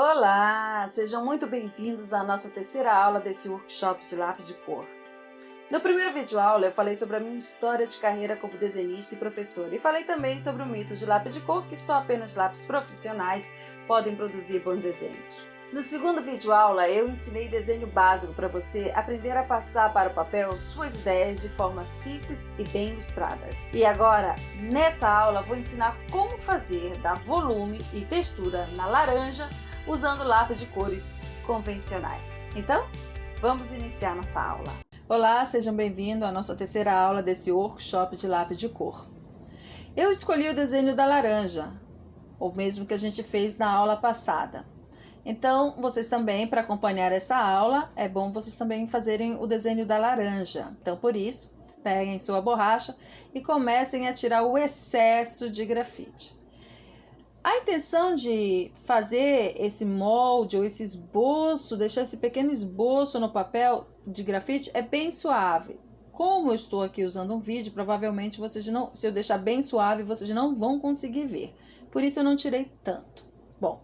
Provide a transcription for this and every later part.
Olá, sejam muito bem-vindos à nossa terceira aula desse workshop de lápis de cor. No primeiro videoaula eu falei sobre a minha história de carreira como desenhista e professora e falei também sobre o mito de lápis de cor, que só apenas lápis profissionais podem produzir bons desenhos. No segundo videoaula eu ensinei desenho básico para você aprender a passar para o papel suas ideias de forma simples e bem ilustrada. E agora, nessa aula, vou ensinar como fazer dar volume e textura na laranja usando lápis de cores convencionais. Então, vamos iniciar nossa aula. Olá, sejam bem-vindos à nossa terceira aula desse workshop de lápis de cor. Eu escolhi o desenho da laranja, o mesmo que a gente fez na aula passada. Então, vocês também, para acompanhar essa aula, é bom vocês também fazerem o desenho da laranja. Então, por isso, peguem sua borracha e comecem a tirar o excesso de grafite. A intenção de fazer esse molde ou esse esboço, deixar esse pequeno esboço no papel de grafite é bem suave. Como eu estou aqui usando um vídeo, provavelmente se eu deixar bem suave, vocês não vão conseguir ver. Por isso eu não tirei tanto. Bom,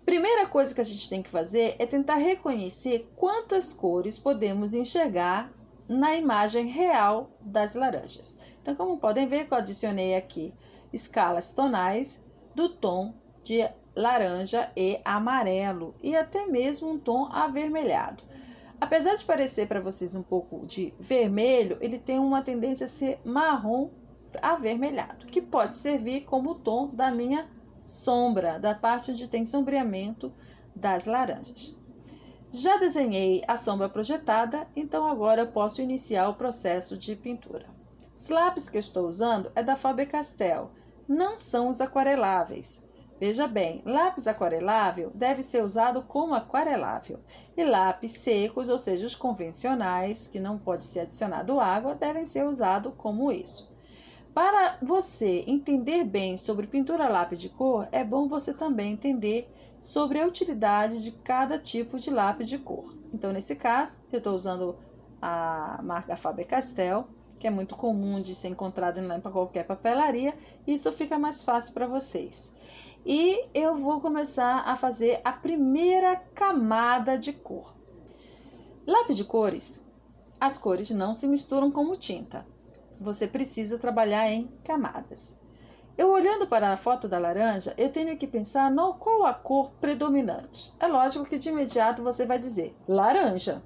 primeira coisa que a gente tem que fazer é tentar reconhecer quantas cores podemos enxergar na imagem real das laranjas. Então, como podem ver, eu adicionei aqui escalas tonais do tom de laranja e amarelo e até mesmo um tom avermelhado. Apesar de parecer para vocês um pouco de vermelho, ele tem uma tendência a ser marrom avermelhado, que pode servir como o tom da minha sombra, da parte onde tem sombreamento das laranjas. Já desenhei a sombra projetada, então agora eu posso iniciar o processo de pintura. Os lápis que eu estou usando é da Faber-Castell. Não são os aquareláveis. Veja bem, lápis aquarelável deve ser usado como aquarelável. E lápis secos, ou seja, os convencionais, que não pode ser adicionado água, devem ser usados como isso. Para você entender bem sobre pintura a lápis de cor, é bom você também entender sobre a utilidade de cada tipo de lápis de cor. Então, nesse caso, eu estou usando a marca Faber-Castell, que é muito comum de ser encontrado em qualquer papelaria. Isso fica mais fácil para vocês. E eu vou começar a fazer a primeira camada de cor. Lápis de cores, as cores não se misturam como tinta. Você precisa trabalhar em camadas. Eu olhando para a foto da laranja, eu tenho que pensar no qual a cor predominante. É lógico que de imediato você vai dizer laranja,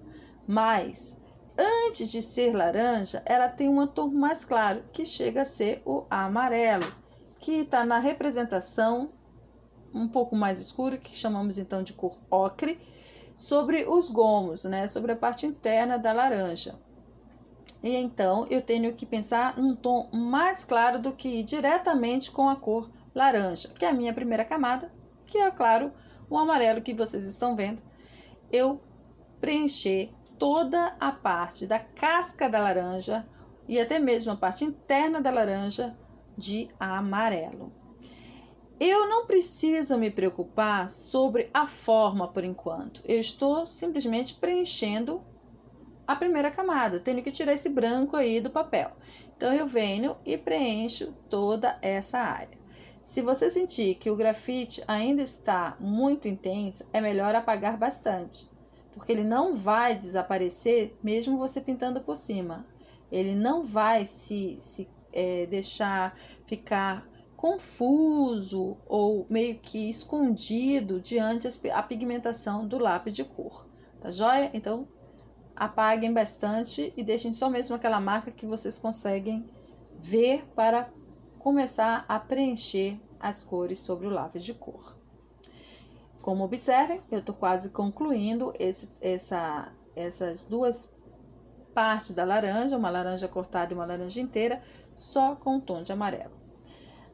mas antes de ser laranja, ela tem um tom mais claro, que chega a ser o amarelo, que está na representação um pouco mais escuro, que chamamos então de cor ocre, sobre os gomos, né? Sobre a parte interna da laranja. E então eu tenho que pensar num tom mais claro do que ir diretamente com a cor laranja, que é a minha primeira camada, que é, claro, o amarelo que vocês estão vendo. Eu preencher toda a parte da casca da laranja e até mesmo a parte interna da laranja de amarelo. Eu não preciso me preocupar sobre a forma por enquanto. Eu estou simplesmente preenchendo a primeira camada. Tenho que tirar esse branco aí do papel. Então, eu venho e preencho toda essa área. Se você sentir que o grafite ainda está muito intenso, é melhor apagar bastante, porque ele não vai desaparecer mesmo você pintando por cima. Ele não vai deixar ficar confuso ou meio que escondido diante a pigmentação do lápis de cor. Tá joia? Então, apaguem bastante e deixem só mesmo aquela marca que vocês conseguem ver para começar a preencher as cores sobre o lápis de cor. Como observem, eu estou quase concluindo essas duas partes da laranja, uma laranja cortada e uma laranja inteira, só com o tom de amarelo.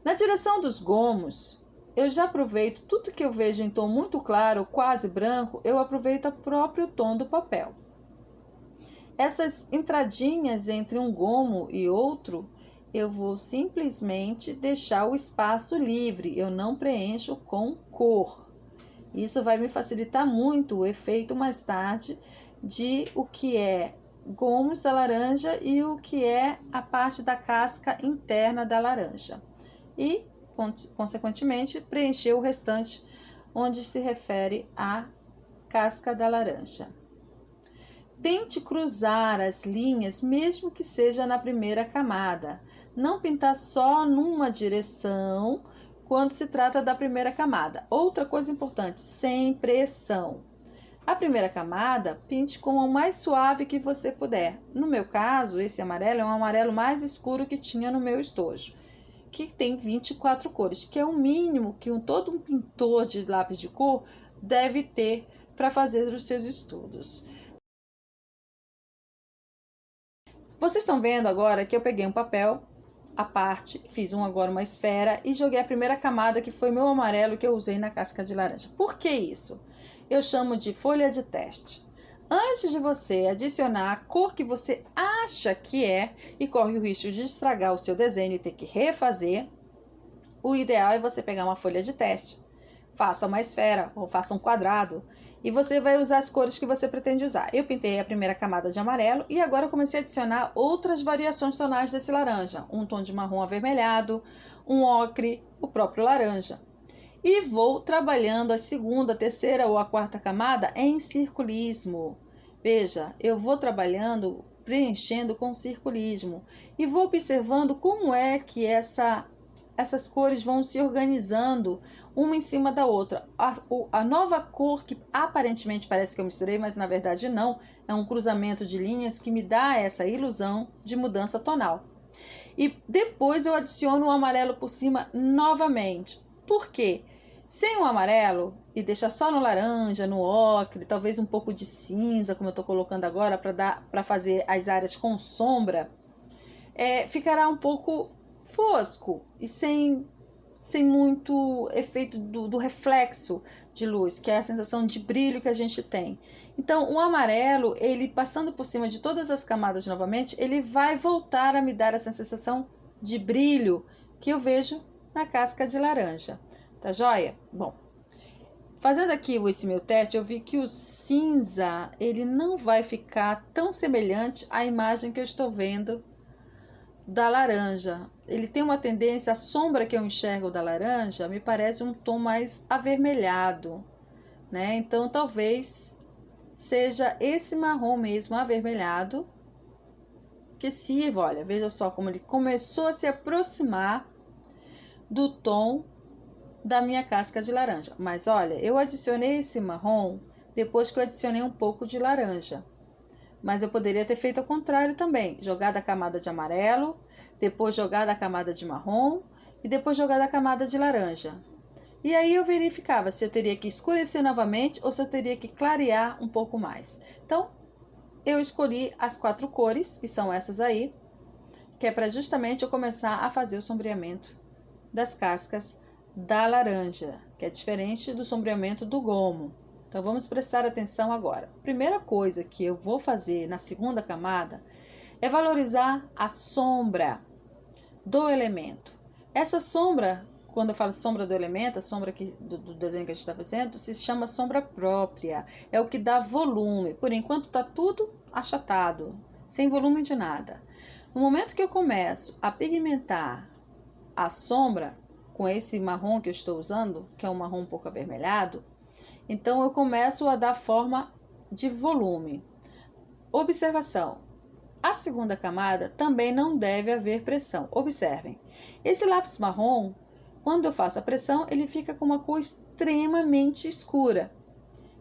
Na direção dos gomos, eu já aproveito tudo que eu vejo em tom muito claro, quase branco, eu aproveito o próprio tom do papel. Essas entradinhas entre um gomo e outro, eu vou simplesmente deixar o espaço livre, eu não preencho com cor. Isso vai me facilitar muito o efeito mais tarde de o que é gomos da laranja e o que é a parte da casca interna da laranja. E, consequentemente, preencher o restante onde se refere à casca da laranja. Tente cruzar as linhas, mesmo que seja na primeira camada. Não pintar só numa direção quando se trata da primeira camada. Outra coisa importante, sem pressão. A primeira camada, pinte com o mais suave que você puder. No meu caso, esse amarelo é um amarelo mais escuro que tinha no meu estojo, que tem 24 cores, que é o mínimo que todo um pintor de lápis de cor deve ter para fazer os seus estudos. Vocês estão vendo agora que eu peguei um papel à parte, fiz agora uma esfera e joguei a primeira camada, que foi meu amarelo que eu usei na casca de laranja. Por que isso? Eu chamo de folha de teste. Antes de você adicionar a cor que você acha que é e corre o risco de estragar o seu desenho e ter que refazer, o ideal é você pegar uma folha de teste, faça uma esfera ou faça um quadrado e você vai usar as cores que você pretende usar. Eu pintei a primeira camada de amarelo e agora eu comecei a adicionar outras variações tonais desse laranja. Um tom de marrom avermelhado, um ocre, o próprio laranja. E vou trabalhando a segunda, terceira ou a quarta camada em circulismo. Veja, eu vou trabalhando, preenchendo com circulismo e vou observando como é que essas cores vão se organizando uma em cima da outra. A nova cor, que aparentemente parece que eu misturei, mas na verdade não, é um cruzamento de linhas que me dá essa ilusão de mudança tonal. E depois eu adiciono o amarelo por cima novamente. Por quê? Sem o amarelo e deixar só no laranja, no ocre, talvez um pouco de cinza, como eu estou colocando agora, para fazer as áreas com sombra, ficará um pouco fosco e sem muito efeito do reflexo de luz, que é a sensação de brilho que a gente tem. Então, o amarelo, ele passando por cima de todas as camadas novamente, ele vai voltar a me dar essa sensação de brilho que eu vejo na casca de laranja. Tá joia? Bom, fazendo aqui esse meu teste, eu vi que o cinza, ele não vai ficar tão semelhante à imagem que eu estou vendo da laranja. Ele tem uma tendência, a sombra que eu enxergo da laranja me parece um tom mais avermelhado, né? Então talvez seja esse marrom mesmo avermelhado que sirva. Olha, veja só como ele começou a se aproximar do tom da minha casca de laranja. Mas olha, eu adicionei esse marrom depois que eu adicionei um pouco de laranja. Mas eu poderia ter feito ao contrário também. Jogado a camada de amarelo, depois jogado a camada de marrom e depois jogado a camada de laranja. E aí eu verificava se eu teria que escurecer novamente ou se eu teria que clarear um pouco mais. Então, eu escolhi as 4 cores, que são essas aí, que é para justamente eu começar a fazer o sombreamento das cascas da laranja, que é diferente do sombreamento do gomo. Então, vamos prestar atenção agora. Primeira coisa que eu vou fazer na segunda camada é valorizar a sombra do elemento. Essa sombra, quando eu falo sombra do elemento, a sombra do desenho que a gente está fazendo, se chama sombra própria. É o que dá volume. Por enquanto está tudo achatado, sem volume de nada. No momento que eu começo a pigmentar a sombra com esse marrom que eu estou usando, que é um marrom um pouco avermelhado, então eu começo a dar forma de volume. Observação: a segunda camada também não deve haver pressão. Observem, esse lápis marrom, quando eu faço a pressão, ele fica com uma cor extremamente escura.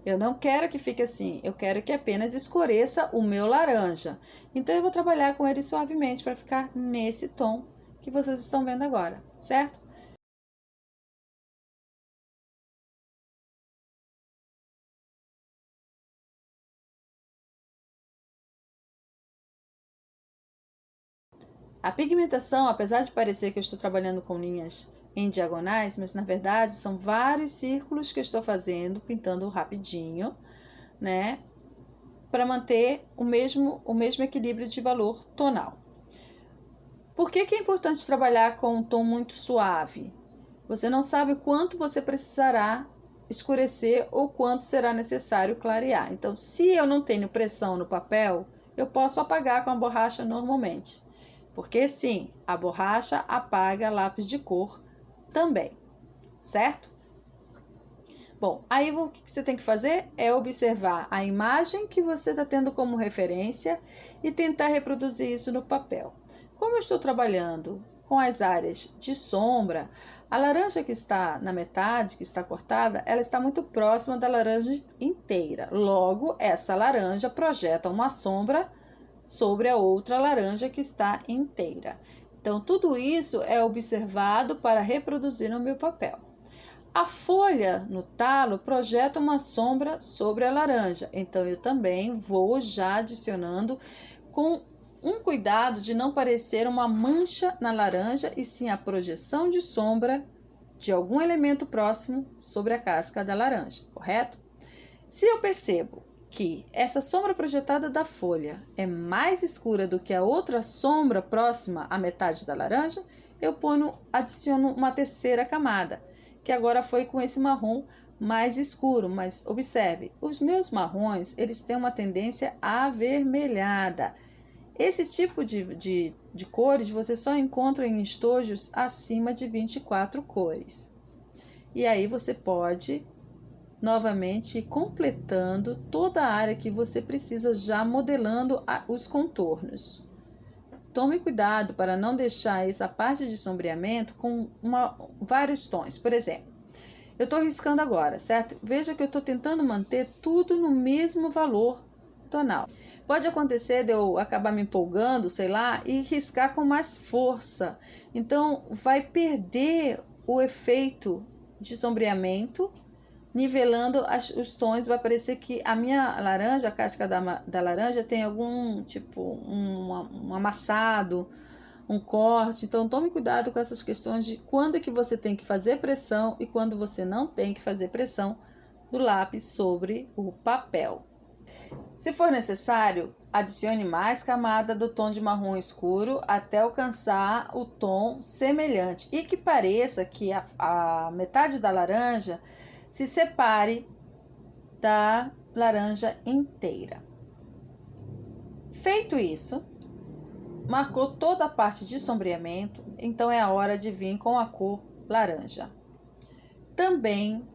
Eu não quero que fique assim, eu quero que apenas escureça o meu laranja. Então eu vou trabalhar com ele suavemente para ficar nesse tom que vocês estão vendo agora, certo? A pigmentação, apesar de parecer que eu estou trabalhando com linhas em diagonais, mas na verdade são vários círculos que eu estou fazendo, pintando rapidinho, né? Para manter o mesmo equilíbrio de valor tonal. Por que é importante trabalhar com um tom muito suave? Você não sabe quanto você precisará escurecer ou quanto será necessário clarear. Então, se eu não tenho pressão no papel, eu posso apagar com a borracha normalmente. Porque sim, a borracha apaga lápis de cor também, certo? Bom, aí o que você tem que fazer é observar a imagem que você está tendo como referência e tentar reproduzir isso no papel. Como eu estou trabalhando com as áreas de sombra, a laranja que está na metade, que está cortada, ela está muito próxima da laranja inteira. Logo, essa laranja projeta uma sombra sobre a outra laranja que está inteira. Então, tudo isso é observado para reproduzir no meu papel. A folha no talo projeta uma sombra sobre a laranja, então eu também vou já adicionando com um cuidado de não parecer uma mancha na laranja e sim a projeção de sombra de algum elemento próximo sobre a casca da laranja, correto? Se eu percebo que essa sombra projetada da folha é mais escura do que a outra sombra próxima à metade da laranja, eu adiciono uma terceira camada, que agora foi com esse marrom mais escuro, mas observe, os meus marrons, eles têm uma tendência avermelhada. Esse tipo de cores você só encontra em estojos acima de 24 cores. E aí você pode novamente ir completando toda a área que você precisa, já modelando os contornos. Tome cuidado para não deixar essa parte de sombreamento com vários tons. Por exemplo, eu estou riscando agora, certo? Veja que eu estou tentando manter tudo no mesmo valor tonal. Pode acontecer de eu acabar me empolgando, sei lá, e riscar com mais força. Então, vai perder o efeito de sombreamento, nivelando os tons. Vai parecer que a minha laranja, a casca da laranja, tem algum tipo, um amassado, um corte. Então, tome cuidado com essas questões de quando é que você tem que fazer pressão e quando você não tem que fazer pressão do lápis sobre o papel. Se for necessário, adicione mais camada do tom de marrom escuro até alcançar o tom semelhante e que pareça que a metade da laranja se separe da laranja inteira. Feito isso, marcou toda a parte de sombreamento, então é a hora de vir com a cor laranja. Também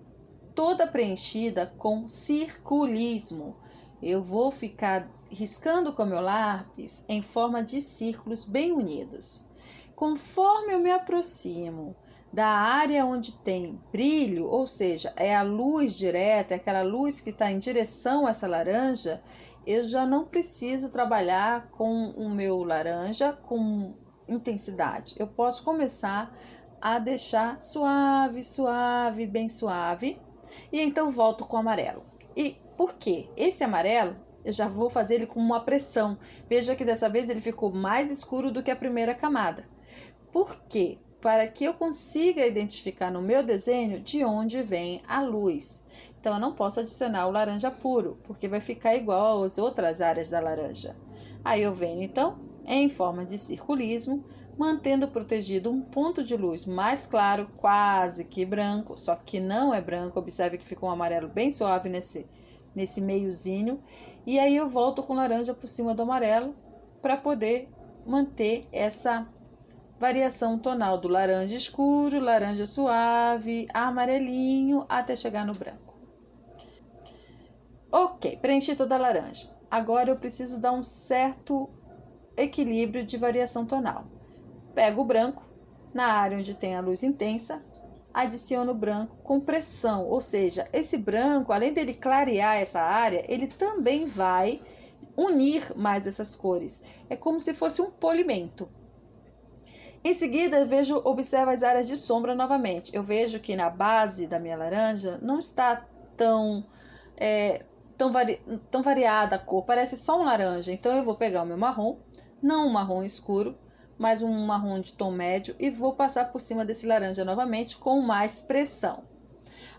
toda preenchida com circulismo. Eu vou ficar riscando com meu lápis em forma de círculos bem unidos. Conforme eu me aproximo da área onde tem brilho, ou seja, é a luz direta, é aquela luz que está em direção a essa laranja, eu já não preciso trabalhar com o meu laranja com intensidade. Eu posso começar a deixar suave, suave, bem suave, e então volto com o amarelo. E por quê? Esse amarelo, eu já vou fazer ele com uma pressão. Veja que dessa vez ele ficou mais escuro do que a primeira camada. Por quê? Para que eu consiga identificar no meu desenho de onde vem a luz. Então, eu não posso adicionar o laranja puro, porque vai ficar igual às outras áreas da laranja. Aí eu venho, então, em forma de circulismo, mantendo protegido um ponto de luz mais claro, quase que branco, só que não é branco. Observe que ficou um amarelo bem suave nesse meiozinho. E aí eu volto com laranja por cima do amarelo para poder manter essa variação tonal do laranja escuro, laranja suave, amarelinho, até chegar no branco. Ok, preenchi toda a laranja. Agora eu preciso dar um certo equilíbrio de variação tonal. Pego o branco, na área onde tem a luz intensa, adiciono o branco com pressão, ou seja, esse branco, além dele clarear essa área, ele também vai unir mais essas cores. É como se fosse um polimento. Em seguida, observo as áreas de sombra novamente. Eu vejo que na base da minha laranja não está tão variada a cor, parece só um laranja. Então, eu vou pegar o meu marrom, não um marrom escuro, mas um marrom de tom médio, e vou passar por cima desse laranja novamente com mais pressão.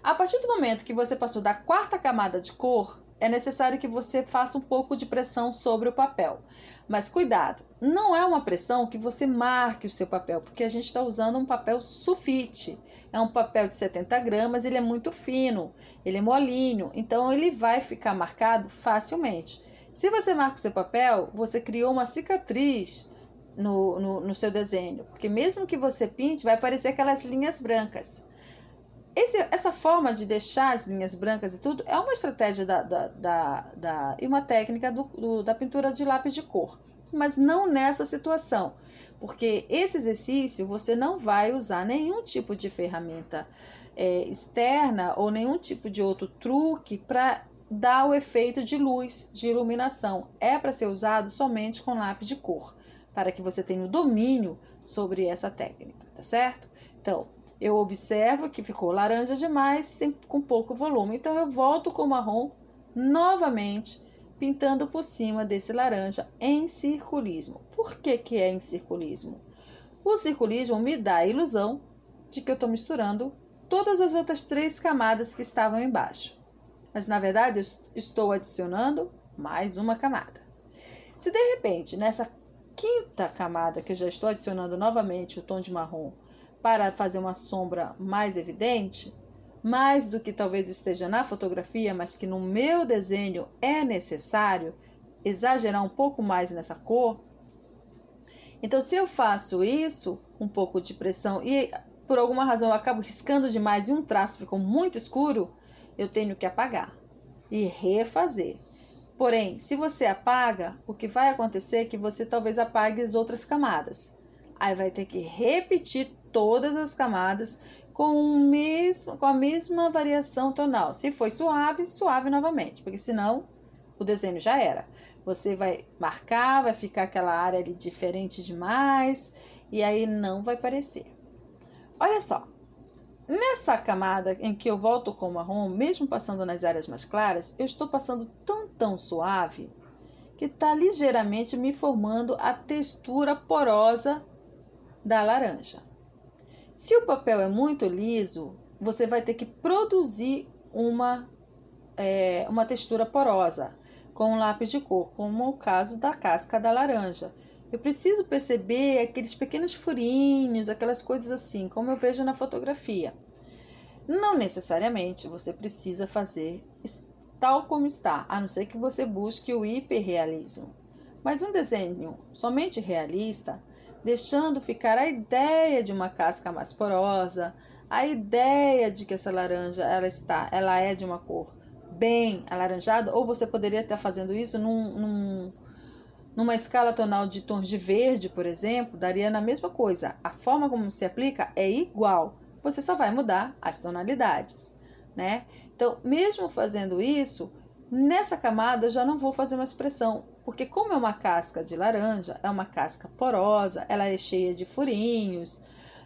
A partir do momento que você passou da quarta camada de cor, é necessário que você faça um pouco de pressão sobre o papel. Mas cuidado, não é uma pressão que você marque o seu papel, porque a gente está usando um papel sulfite. É um papel de 70 gramas, ele é muito fino, ele é molinho, então ele vai ficar marcado facilmente. Se você marca o seu papel, você criou uma cicatriz no seu desenho, porque mesmo que você pinte, vai aparecer aquelas linhas brancas. Essa forma de deixar as linhas brancas e tudo é uma estratégia e uma técnica da pintura de lápis de cor, mas não nessa situação, porque esse exercício você não vai usar nenhum tipo de ferramenta externa ou nenhum tipo de outro truque para dar o efeito de luz, de iluminação. É para ser usado somente com lápis de cor, para que você tenha o domínio sobre essa técnica, tá certo? Então, eu observo que ficou laranja demais, com pouco volume. Então, eu volto com o marrom novamente, pintando por cima desse laranja em circulismo. Por que que é em circulismo? O circulismo me dá a ilusão de que eu estou misturando todas as outras 3 camadas que estavam embaixo. Mas, na verdade, eu estou adicionando mais uma camada. Se, de repente, nessa 5ª camada que eu já estou adicionando novamente o tom de marrom, para fazer uma sombra mais evidente, mais do que talvez esteja na fotografia, mas que no meu desenho é necessário exagerar um pouco mais nessa cor. Então, se eu faço isso, um pouco de pressão, e por alguma razão eu acabo riscando demais e um traço ficou muito escuro, eu tenho que apagar e refazer. Porém, se você apaga, o que vai acontecer é que você talvez apague as outras camadas. Aí vai ter que repetir todas as camadas com a mesma variação tonal. Se foi suave, suave novamente, porque senão o desenho já era. Você vai marcar, vai ficar aquela área ali diferente demais e aí não vai parecer. Olha só, nessa camada em que eu volto com o marrom, mesmo passando nas áreas mais claras, eu estou passando tão suave que está ligeiramente me formando a textura porosa da laranja. Se o papel é muito liso, você vai ter que produzir uma textura porosa com um lápis de cor, como o caso da casca da laranja. Eu preciso perceber aqueles pequenos furinhos, aquelas coisas assim, como eu vejo na fotografia. Não necessariamente você precisa fazer tal como está, a não ser que você busque o hiperrealismo. Mas um desenho somente realista, deixando ficar a ideia de uma casca mais porosa, a ideia de que essa laranja ela é de uma cor bem alaranjada, ou você poderia estar fazendo isso numa escala tonal de tons de verde, por exemplo, daria na mesma coisa. A forma como se aplica é igual, você só vai mudar as tonalidades, né? Então, mesmo fazendo isso, nessa camada eu já não vou fazer uma expressão, porque como é uma casca de laranja, é uma casca porosa, ela é cheia de furinhos,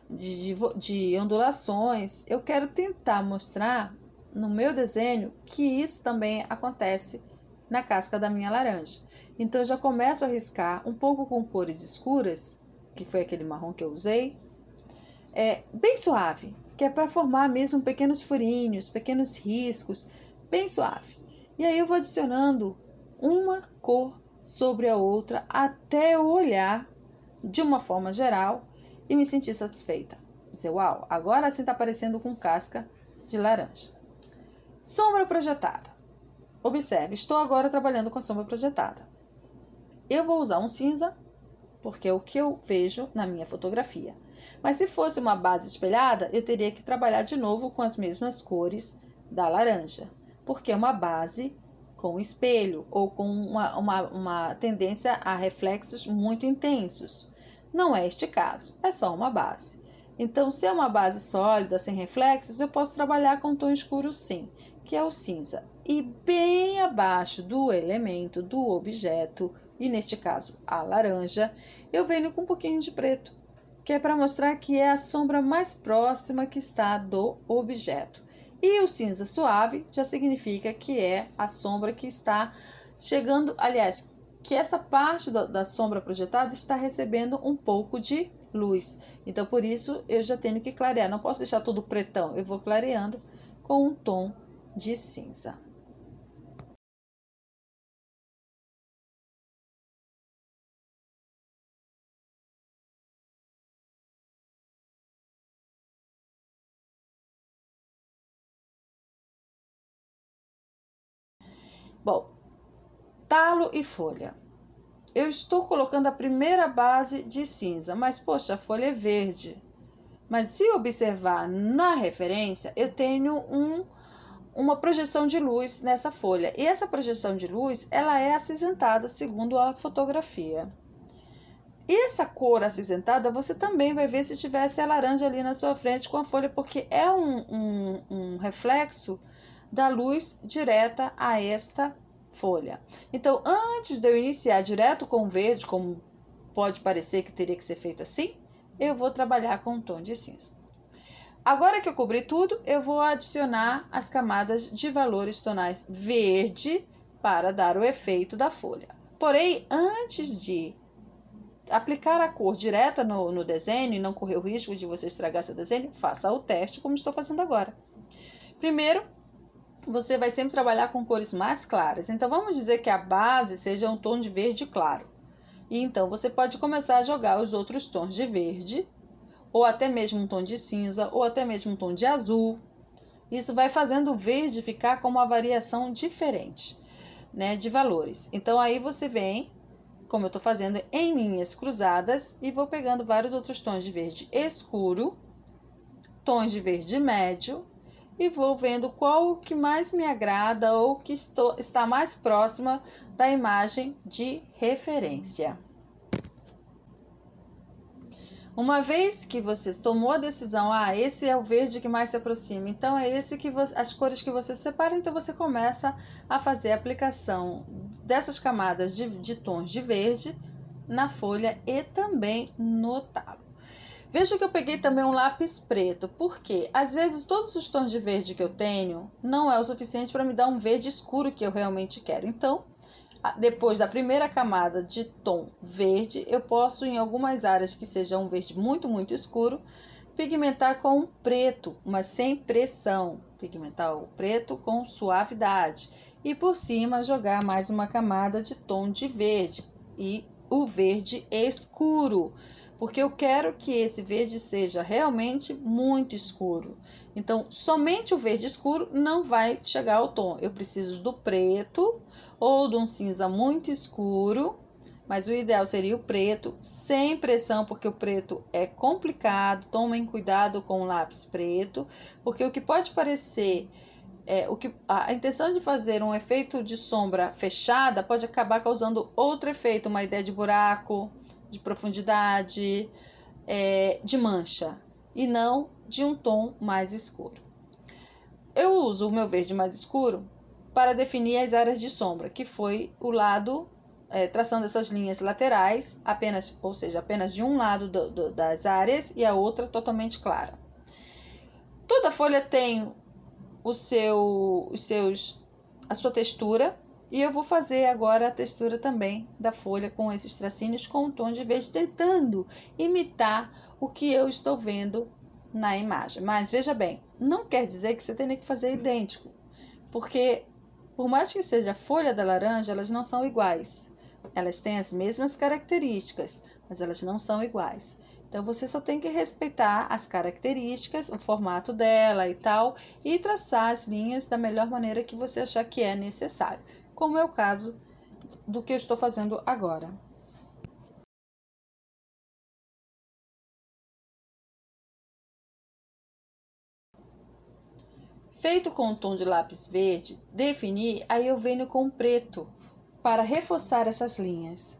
de ondulações, eu quero tentar mostrar no meu desenho que isso também acontece na casca da minha laranja. Então, eu já começo a riscar um pouco com cores escuras, que foi aquele marrom que eu usei, bem suave, que é para formar mesmo pequenos furinhos, pequenos riscos, bem suave. E aí eu vou adicionando uma cor sobre a outra até eu olhar de uma forma geral e me sentir satisfeita. Dizer, uau, agora sim está parecendo com casca de laranja. Sombra projetada. Observe, estou agora trabalhando com a sombra projetada. Eu vou usar um cinza, porque é o que eu vejo na minha fotografia. Mas se fosse uma base espelhada, eu teria que trabalhar de novo com as mesmas cores da laranja, porque é uma base com espelho ou com uma tendência a reflexos muito intensos. Não é este caso, é só uma base. Então, se é uma base sólida, sem reflexos, eu posso trabalhar com tom escuro sim, que é o cinza. E bem abaixo do elemento, do objeto, e neste caso a laranja, eu venho com um pouquinho de preto, que é para mostrar que é a sombra mais próxima que está do objeto. E o cinza suave já significa que é a sombra que está chegando, aliás, que essa parte da sombra projetada está recebendo um pouco de luz. Então, por isso, eu já tenho que clarear. Não posso deixar tudo pretão, eu vou clareando com um tom de cinza. Bom, talo e folha. Eu estou colocando a primeira base de cinza, mas poxa, a folha é verde. Mas se observar na referência, eu tenho uma projeção de luz nessa folha. E essa projeção de luz, ela é acinzentada segundo a fotografia. E essa cor acinzentada, você também vai ver se tivesse a laranja ali na sua frente com a folha, porque é um reflexo da luz direta a esta folha. Então, antes de eu iniciar direto com o verde, como pode parecer que teria que ser feito assim, eu vou trabalhar com um tom de cinza. Agora que eu cobri tudo, eu vou adicionar as camadas de valores tonais verde para dar o efeito da folha. Porém, antes de aplicar a cor direta no desenho e não correr o risco de você estragar seu desenho, faça o teste como estou fazendo agora. Primeiro, você vai sempre trabalhar com cores mais claras. Então, vamos dizer que a base seja um tom de verde claro. E então, você pode começar a jogar os outros tons de verde, ou até mesmo um tom de cinza, ou até mesmo um tom de azul. Isso vai fazendo o verde ficar com uma variação diferente, né, de valores. Então, aí você vem, como eu estou fazendo, em linhas cruzadas e vou pegando vários outros tons de verde escuro, tons de verde médio e vou vendo qual que mais me agrada ou que está mais próxima da imagem de referência. Uma vez que você tomou a decisão, esse é o verde que mais se aproxima, então é esse que as cores que você separa, então você começa a fazer a aplicação dessas camadas de tons de verde na folha e também no talo. Veja que eu peguei também um lápis preto, porque às vezes todos os tons de verde que eu tenho não é o suficiente para me dar um verde escuro que eu realmente quero. Então, depois da primeira camada de tom verde, eu posso, em algumas áreas que seja um verde muito, muito escuro, pigmentar com preto, mas sem pressão. Pigmentar o preto com suavidade. E por cima jogar mais uma camada de tom de verde. E o verde escuro, porque eu quero que esse verde seja realmente muito escuro. Então, somente o verde escuro não vai chegar ao tom. Eu preciso do preto ou de um cinza muito escuro, mas o ideal seria o preto, sem pressão, porque o preto é complicado. Tomem cuidado com o lápis preto, porque o que pode parecer a intenção de fazer um efeito de sombra fechada pode acabar causando outro efeito, uma ideia de buraco, de profundidade, de mancha, e não de um tom mais escuro. Eu uso o meu verde mais escuro para definir as áreas de sombra, que foi o lado, traçando essas linhas laterais, ou seja, apenas de um lado das áreas e a outra totalmente clara. Toda folha tem a sua textura, e eu vou fazer agora a textura também da folha com esses tracinhos com um tom de verde, tentando imitar o que eu estou vendo na imagem. Mas veja bem, não quer dizer que você tenha que fazer idêntico, porque por mais que seja a folha da laranja, elas não são iguais. Elas têm as mesmas características, mas elas não são iguais. Então, você só tem que respeitar as características, o formato dela e tal, e traçar as linhas da melhor maneira que você achar que é necessário, como é o caso do que eu estou fazendo agora. Feito com o tom de lápis verde, definir, aí eu venho com preto para reforçar essas linhas.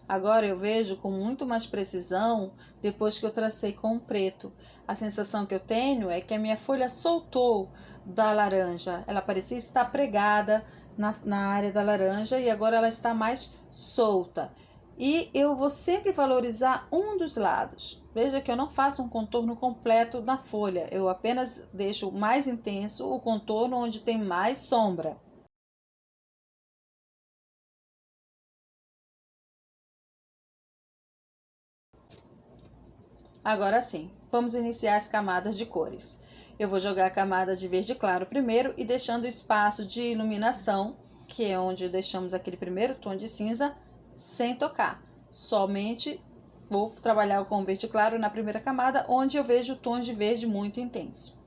Agora eu vejo com muito mais precisão depois que eu tracei com o preto. A sensação que eu tenho é que a minha folha soltou da laranja. Ela parecia estar pregada na área da laranja e agora ela está mais solta. E eu vou sempre valorizar um dos lados. Veja que eu não faço um contorno completo na folha. Eu apenas deixo mais intenso o contorno onde tem mais sombra. Agora sim, vamos iniciar as camadas de cores. Eu vou jogar a camada de verde claro primeiro e deixando o espaço de iluminação, que é onde deixamos aquele primeiro tom de cinza, sem tocar. Somente vou trabalhar com o verde claro na primeira camada, onde eu vejo tons de verde muito intenso.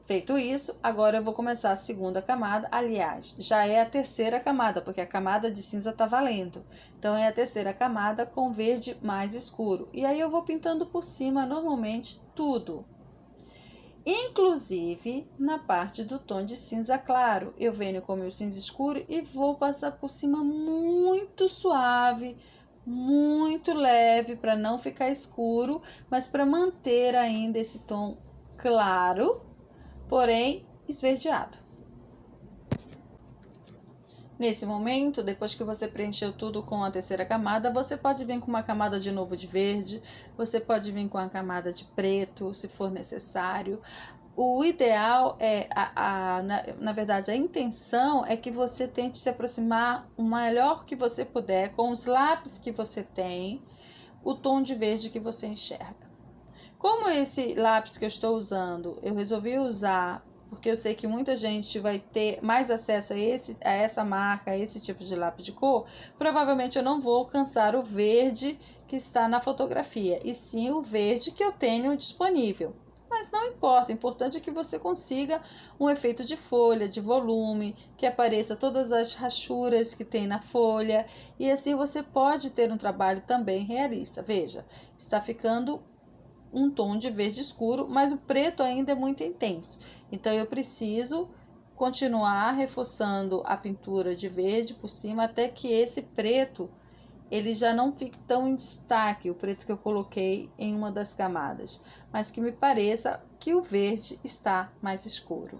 Feito isso, agora eu vou começar a segunda camada. Aliás, já é a terceira camada, porque a camada de cinza está valendo. Então, é a terceira camada com verde mais escuro. E aí eu vou pintando por cima, normalmente, tudo. Inclusive, na parte do tom de cinza claro. Eu venho com o meu cinza escuro e vou passar por cima muito suave, muito leve, para não ficar escuro, mas para manter ainda esse tom claro, porém esverdeado. Nesse momento, depois que você preencheu tudo com a terceira camada, você pode vir com uma camada de novo de verde, você pode vir com a camada de preto, se for necessário. O ideal é, na verdade, a intenção é que você tente se aproximar o melhor que você puder, com os lápis que você tem, o tom de verde que você enxerga. Como esse lápis que eu estou usando, eu resolvi usar porque eu sei que muita gente vai ter mais acesso a essa marca, a esse tipo de lápis de cor, provavelmente eu não vou alcançar o verde que está na fotografia, e sim o verde que eu tenho disponível. Mas não importa, o importante é que você consiga um efeito de folha, de volume, que apareça todas as rachuras que tem na folha, e assim você pode ter um trabalho também realista. Veja, está ficando um tom de verde escuro, mas o preto ainda é muito intenso. Então eu preciso continuar reforçando a pintura de verde por cima até que esse preto ele já não fique tão em destaque, o preto que eu coloquei em uma das camadas, mas que me pareça que o verde está mais escuro.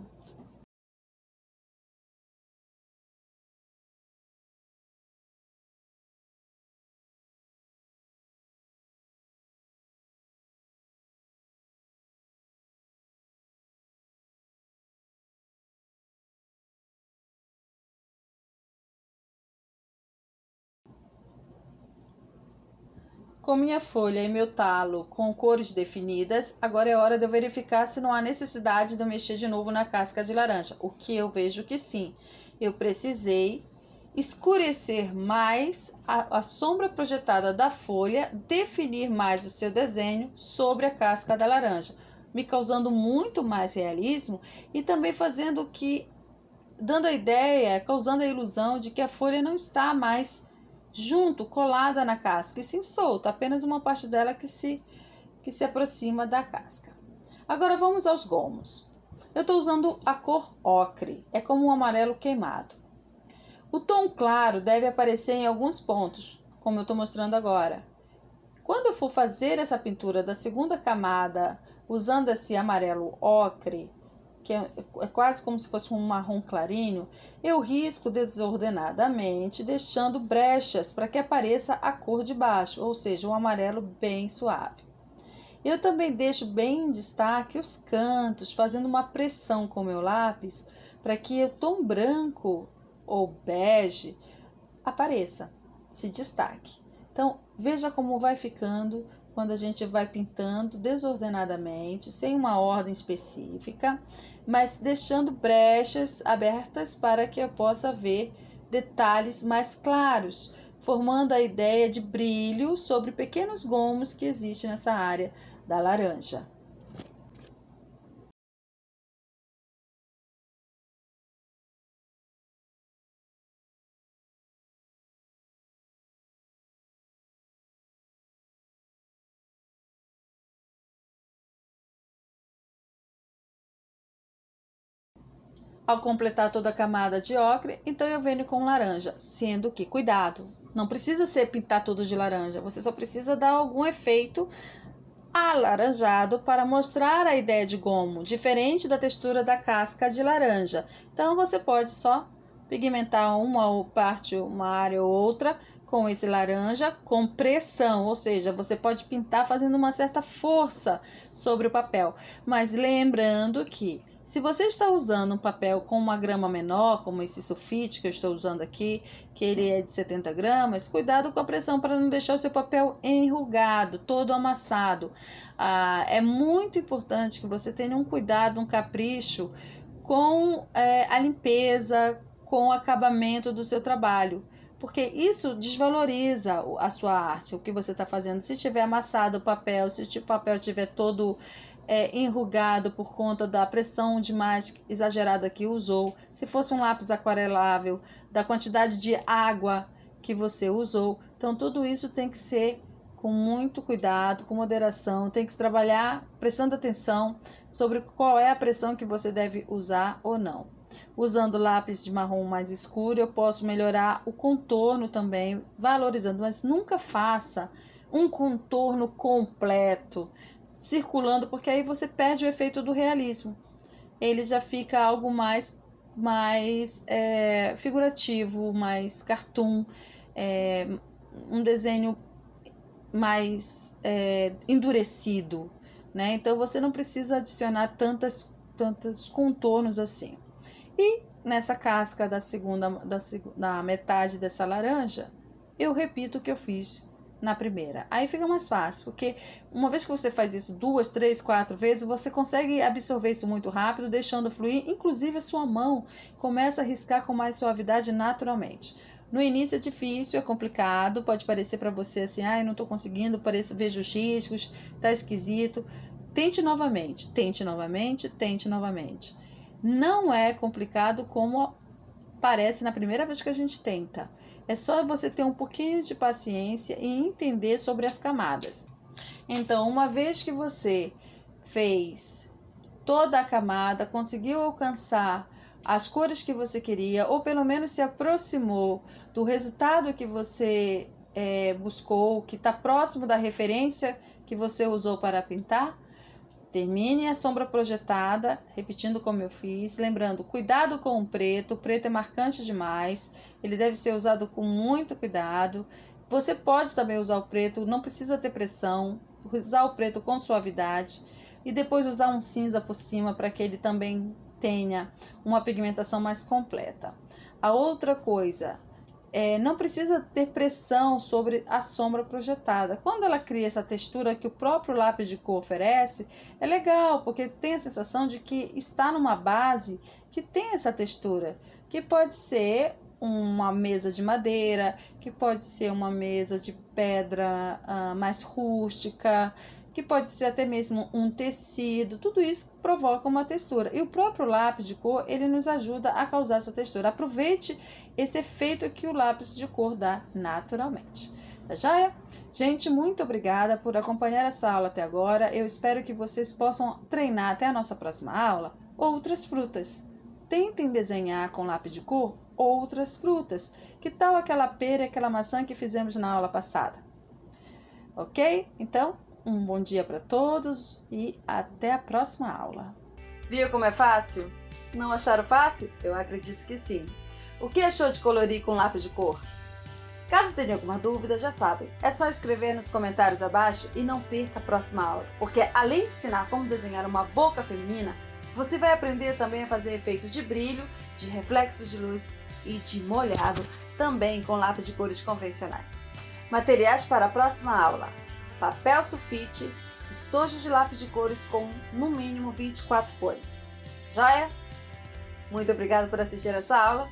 Com minha folha e meu talo com cores definidas, agora é hora de eu verificar se não há necessidade de eu mexer de novo na casca de laranja, o que eu vejo que sim. Eu precisei escurecer mais a sombra projetada da folha, definir mais o seu desenho sobre a casca da laranja, me causando muito mais realismo e também fazendo que, dando a ideia, causando a ilusão de que a folha não está mais junto, colada na casca, e sim solta, apenas uma parte dela que se aproxima da casca. Agora vamos aos gomos. Eu estou usando a cor ocre, é como um amarelo queimado. O tom claro deve aparecer em alguns pontos, como eu estou mostrando agora. Quando eu for fazer essa pintura da segunda camada, usando esse amarelo ocre, que é quase como se fosse um marrom clarinho, eu risco desordenadamente, deixando brechas para que apareça a cor de baixo, ou seja, um amarelo bem suave. Eu também deixo bem em destaque os cantos, fazendo uma pressão com o meu lápis, para que o tom branco ou bege apareça, se destaque. Então, veja como vai ficando quando a gente vai pintando desordenadamente, sem uma ordem específica, mas deixando brechas abertas para que eu possa ver detalhes mais claros, formando a ideia de brilho sobre pequenos gomos que existem nessa área da laranja. Ao completar toda a camada de ocre, então eu venho com laranja, sendo que, cuidado, não precisa ser pintar tudo de laranja, você só precisa dar algum efeito alaranjado para mostrar a ideia de gomo, diferente da textura da casca de laranja. Então você pode só pigmentar uma parte, uma área ou outra com esse laranja com pressão, ou seja, você pode pintar fazendo uma certa força sobre o papel, mas lembrando que se você está usando um papel com uma grama menor, como esse sulfite que eu estou usando aqui, que ele é de 70 gramas, cuidado com a pressão para não deixar o seu papel enrugado, todo amassado. É muito importante que você tenha um cuidado, um capricho com a limpeza, com o acabamento do seu trabalho, porque isso desvaloriza a sua arte, o que você está fazendo. Se tiver amassado o papel, se o papel tiver todo enrugado por conta da pressão demais exagerada que usou, se fosse um lápis aquarelável, da quantidade de água que você usou. Então tudo isso tem que ser com muito cuidado, com moderação, tem que trabalhar prestando atenção sobre qual é a pressão que você deve usar ou não. Usando lápis de marrom mais escuro, eu posso melhorar o contorno também, valorizando, mas nunca faça um contorno completo, circulando, porque aí você perde o efeito do realismo. Ele já fica algo mais figurativo, mais cartoon, um desenho mais endurecido, né? Então você não precisa adicionar tantos contornos assim. E nessa casca da metade dessa laranja, eu repito o que eu fiz na primeira. Aí fica mais fácil, porque uma vez que você faz isso 2, 3, 4 vezes, você consegue absorver isso muito rápido, deixando fluir. Inclusive a sua mão começa a riscar com mais suavidade naturalmente. No início é difícil, é complicado, pode parecer para você assim, ai, não estou conseguindo, vejo os riscos, tá esquisito. Tente novamente, tente novamente, tente novamente. Não é complicado como parece na primeira vez que a gente tenta. É só você ter um pouquinho de paciência e entender sobre as camadas. Então, uma vez que você fez toda a camada, conseguiu alcançar as cores que você queria, ou pelo menos se aproximou do resultado que você buscou, que está próximo da referência que você usou para pintar, termine a sombra projetada, repetindo como eu fiz, lembrando, cuidado com o preto é marcante demais, ele deve ser usado com muito cuidado. Você pode também usar o preto, não precisa ter pressão, usar o preto com suavidade e depois usar um cinza por cima para que ele também tenha uma pigmentação mais completa. A outra coisa, não precisa ter pressão sobre a sombra projetada. Quando ela cria essa textura que o próprio lápis de cor oferece, é legal, porque tem a sensação de que está numa base que tem essa textura, que pode ser uma mesa de madeira, que pode ser uma mesa de pedra mais rústica, que pode ser até mesmo um tecido. Tudo isso provoca uma textura. E o próprio lápis de cor, ele nos ajuda a causar essa textura. Aproveite esse efeito que o lápis de cor dá naturalmente. Tá joia? Gente, muito obrigada por acompanhar essa aula até agora. Eu espero que vocês possam treinar até a nossa próxima aula outras frutas. Tentem desenhar com lápis de cor outras frutas. Que tal aquela pera e aquela maçã que fizemos na aula passada? Ok? Então, um bom dia para todos e até a próxima aula. Viu como é fácil? Não acharam fácil? Eu acredito que sim. O que achou de colorir com lápis de cor? Caso tenha alguma dúvida, já sabem, é só escrever nos comentários abaixo e não perca a próxima aula, porque além de ensinar como desenhar uma boca feminina, você vai aprender também a fazer efeitos de brilho, de reflexos de luz e de molhado, também com lápis de cores convencionais. Materiais para a próxima aula: papel sulfite, estojo de lápis de cores com no mínimo 24 cores. Joia? Muito obrigada por assistir essa aula